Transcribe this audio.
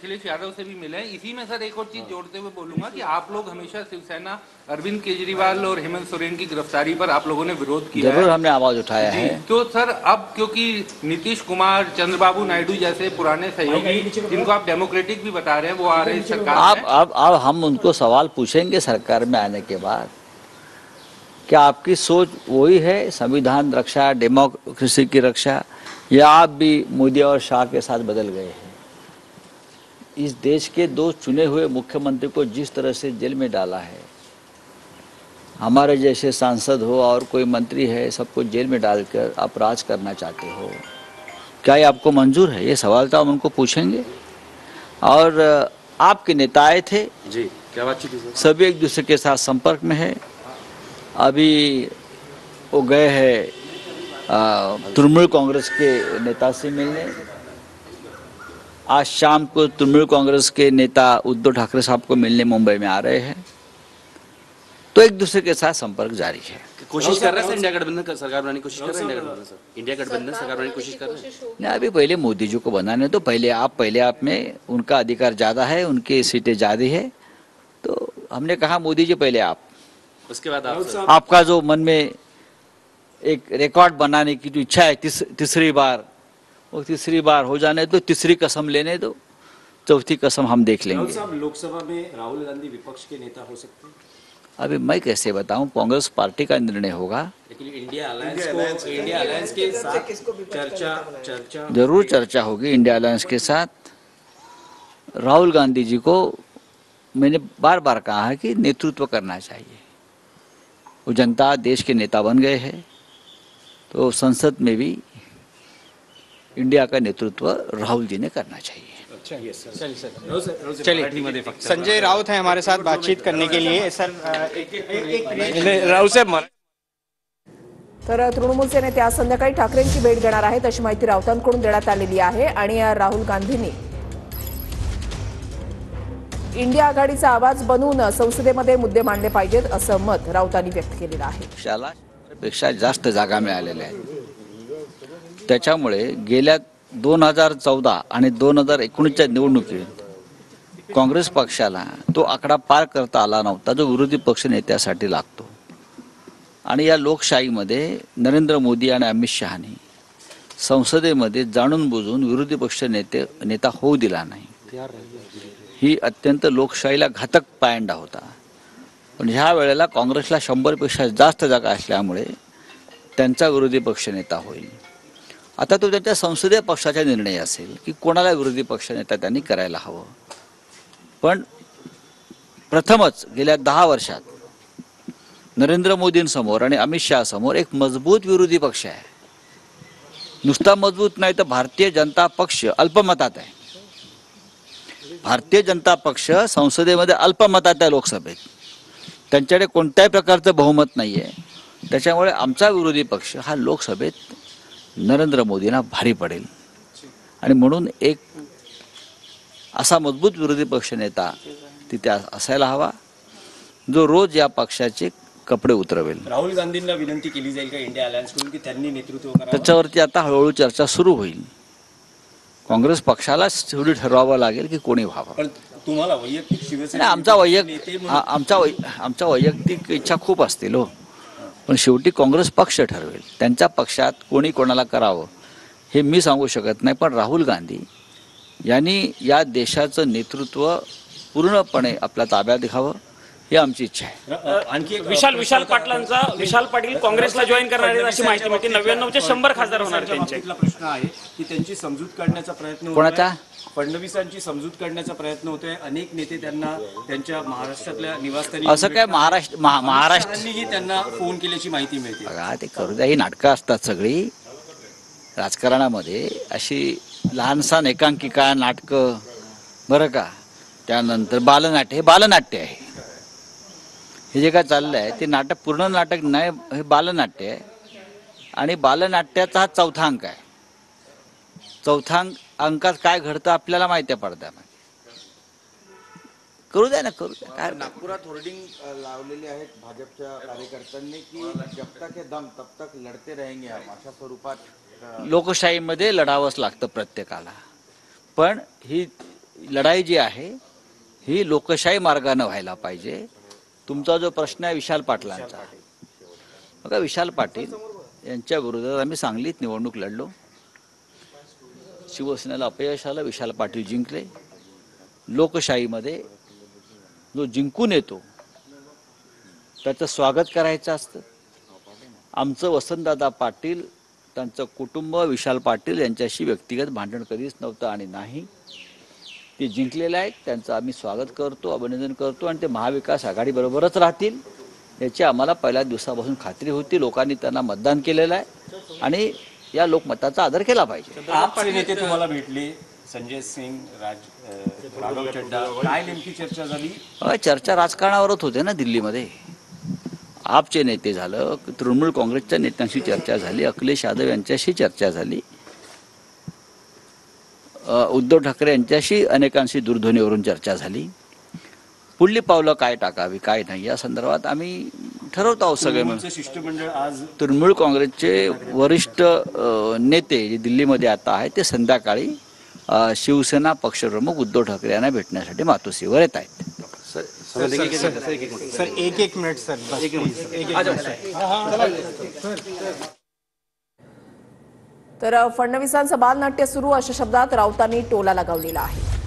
अखिलेश यादव से भी मिले हैं। इसी में सर एक और चीज जोड़ते हुए बोलूंगा कि आप लोग हमेशा शिवसेना अरविंद केजरीवाल और हेमंत सोरेन की गिरफ्तारी पर आप लोगों ने विरोध किया है। जरूर हमने आवाज उठाया है। तो सर अब क्योंकि नीतीश कुमार, चंद्रबाबू नायडू जैसे पुराने सहयोगी जिनको आप डेमोक्रेटिक भी बता रहे हैं वो आ रहे हैं सरकार में। अब हम उनको सवाल पूछेंगे सरकार में आने के बाद, क्या आपकी सोच वही है संविधान रक्षा, डेमोक्रेसी की रक्षा, या आप भी मोदी और शाह के साथ बदल गए हैं? इस देश के 2 चुने हुए मुख्यमंत्री को जिस तरह से जेल में डाला है, हमारे जैसे सांसद हो और कोई मंत्री है सबको जेल में डालकर आप राज करना चाहते हो, क्या ये आपको मंजूर है? ये सवाल तो हम उनको पूछेंगे। और आपके नेता आए थे जी, क्या बातचीत है? सभी एक दूसरे के साथ संपर्क में है। अभी वो गए हैं तृणमूल कांग्रेस के नेता से मिलने। आज शाम को तृणमूल कांग्रेस के नेता उद्धव ठाकरे साहब को मिलने मुंबई में आ रहे हैं। तो एक दूसरे के साथ संपर्क जारी है। कोशिश कर रहे हैं इंडिया गठबंधन का सरकार बनाने की कोशिश कर रहे हैं इंडिया गठबंधन सरकार बनाने की कोशिश कर रहे हैं। नहीं, अभी पहले मोदी जी को बनाने तो पहले आप में उनका अधिकार ज़्यादा है, उनकी सीटें ज़्यादा है, तो हमने कहा मोदी जी पहले आप, उसके बाद आपका जो मन में एक रिकॉर्ड बनाने की जो इच्छा है तीसरी बार, वो तीसरी बार हो जाने दो, तीसरी कसम लेने दो, चौथी कसम हम देख लेंगे। साहब, लोकसभा में राहुल गांधी विपक्ष के नेता हो सकते हैं? अभी मैं कैसे बताऊं, कांग्रेस पार्टी का निर्णय होगा। लेकिन इंडिया अलायंस के साथ चर्चा जरूर चर्चा होगी इंडिया अलायंस के साथ। राहुल गांधी जी को मैंने बार बार कहा है कि नेतृत्व करना चाहिए। वो जनता देश के नेता बन गए हैं, तो संसद में भी इंडिया का नेतृत्व राहुल जी ने करना चाहिए। चलिए, संजय राउत है हमारे साथ बातचीत करने के लिए। सर, राउत साहेब, तर तृणमूलचे नेते आज संध्याकाळी ठाकरेंची भेट घेणार आहेत अशी माहिती राऊतांकडून देण्यात आलेली आहे। आणि राहुल गांधींनी इंडिया आघाडीचा आवाज बनवून संसदेमध्ये मुद्दे मांडले पाहिजेत असं मत राऊतांनी व्यक्त केलेलं आहे। पक्षाला पेक्षा जास्त जागा मिळालेल्या आहेत, त्याच्यामुळे गेल्या 2014 आणि 2019च्या निवडणुकीत काँग्रेस पक्षाला तो आकडा पार करता आला नव्हता जो विरोधी पक्ष नेत्यासाठी लागतो। आणि या लोकशाहीमध्ये नरेंद्र मोदी आणि अमित शहानी संसदेमध्ये जाणून बुजून विरोधी पक्ष नेता होऊ दिला नाही। ही अत्यंत लोकशाहीला घातक पायंडा होता। पण ह्या वेळेला काँग्रेसला 100 पेक्षा जास्त जागा असल्यामुळे त्यांचा विरोधी पक्ष नेता होईल। आता तो त्यांच्या संसदीय पक्षाचा निर्णय असेल की कोणाला विरोधी पक्ष नेता त्यांनी करायला हवं। पण प्रथमच गेल्या 10 वर्षात नरेंद्र मोदींसमोर आणि अमित शहा समोर एक मजबूत विरोधी पक्ष आहे। नुसता मजबूत नाही तर भारतीय जनता पक्ष अल्पमतात आहे। भारतीय जनता पक्ष संसदेमध्ये अल्पमतात आहे लोकसभेत, त्यांच्याकडे कोणत्याही प्रकारचं बहुमत नाही आहे। त्याच्यामुळे आमचा विरोधी पक्ष हा लोकसभेत नरेंद्र मोदींना भारी पडेल आणि म्हणून एक असा मजबूत विरोधी पक्ष नेता तिथे असायला हवा जो रोज या पक्षाचे कपडे उतरवेल। राहुल गांधींना विनंती केली जाईल का इंडिया अलायन्स कडून की त्यांनी नेतृत्व करावं? त्याच्यावरती आता हळूहळू चर्चा सुरू होईल। काँग्रेस पक्षाला शेवटी ठरवावं लागेल की कोणी व्हावं। पण तुम्हाला वैयक्तिक शिवसेना आमच्या वैयक्तिक इच्छा खूप असतील हो, पण शेवटी काँग्रेस पक्ष ठरवेल। त्यांच्या पक्षात कोणी कोणाला करावं हे मी सांगू शकत नाही, पण राहुल गांधी यांनी या देशाचं नेतृत्व पूर्णपणे आपल्या ताब्यात घ्यावं ही आमची इच्छा आहे। आणखी एक विशाल पाटील काँग्रेसला जॉईन करणार आहेत अशी माहिती मिळते। 99चे 100 खासदार होणार त्यांचे। प्रश्न आहे की त्यांची समजूत काढण्याचा प्रयत्न कोणाचा? फडणवीसांची समजूत काढण्याचा प्रयत्न होतोय। अनेक नेते त्यांना त्यांच्या महाराष्ट्रातल्या निवासस्थानी असं काय महाराष्ट्रांनीही त्यांना फोन केल्याची माहिती मिळते। बघा, ते करू द्या, ही नाटकं असतात सगळी राजकारणामध्ये, अशी लहानसहान एकांकिका नाटकं, बरं का। त्यानंतर बालनाट्य आहे। हे जे काय चाललं आहे ते नाटक पूर्ण नाटक नाही, हे बालनाट्य आहे। आणि बालनाट्याचा हा 4था अंक आहे। 4थ्या अंकात काय घडतं आपल्याला माहिती पडतं। करू द्या ना, करू द्या। काय नागपुरात होर्डिंग लावलेली आहेत भाजपच्या कार्यकर्त्यांनी की जब तक है दम तब तक लढते रहेंगे हम, अशा स्वरूपात। लोकशाहीमध्ये लढावंच लागतं प्रत्येकाला, पण ही लढाई जी आहे ही लोकशाही मार्गाने व्हायला पाहिजे. तुमचा जो प्रश्न आहे विशाल पाटलांचा, बघा विशाल पाटील यांच्या विरोधात आम्ही सांगलीत निवडणूक लढलो. शिवसेनेला अपयश आलं, विशाल पाटील जिंकले. लोकशाहीमध्ये जो जिंकून येतो त्याचं स्वागत करायचं असतं. आमचं वसंतदादा पाटील, त्यांचं कुटुंब, विशाल पाटील यांच्याशी व्यक्तिगत भांडण कधीच नव्हतं आणि नाही. ते जिंकलेले आहेत, त्यांचं आम्ही स्वागत करतो, अभिनंदन करतो आणि ते महाविकास आघाडीबरोबरच राहतील याची आम्हाला पहिल्या दिवसापासून खात्री होती. लोकांनी त्यांना मतदान केलेलं आहे आणि या लोकमताचा आदर केला पाहिजे. आपचे नेते तुम्हाला भेटले, संजय सिंग, राघव चड्डा, काय नेमकी चर्चा झाली? चर्चा राजकारणावरच होते ना. दिल्लीमध्ये आपचे नेते झालं, तृणमूल काँग्रेसच्या नेत्यांशी चर्चा झाली, अखिलेश यादव यांच्याशी चर्चा झाली, उद्धव ठाकरे यांच्याशी अनेकांशी दूरध्वनीवरून चर्चा झाली. पुढली पावलं काय टाकावी काय नाही या संदर्भात आम्ही ठरवत आहोत सगळे मिळून. शिष्टमंडळ आज तृणमूल काँग्रेसचे वरिष्ठ नेते जे दिल्लीमध्ये आता आहेत ते संध्याकाळी शिवसेना पक्षप्रमुख उद्धव ठाकरे यांना भेटण्यासाठी मातोश्रीवर येत आहेत. सर एक मिनिट सर, तर फडणवीसांचं बालनाट्य सुरू अशा शब्दात राऊतांनी टोला लगावलेला आहे.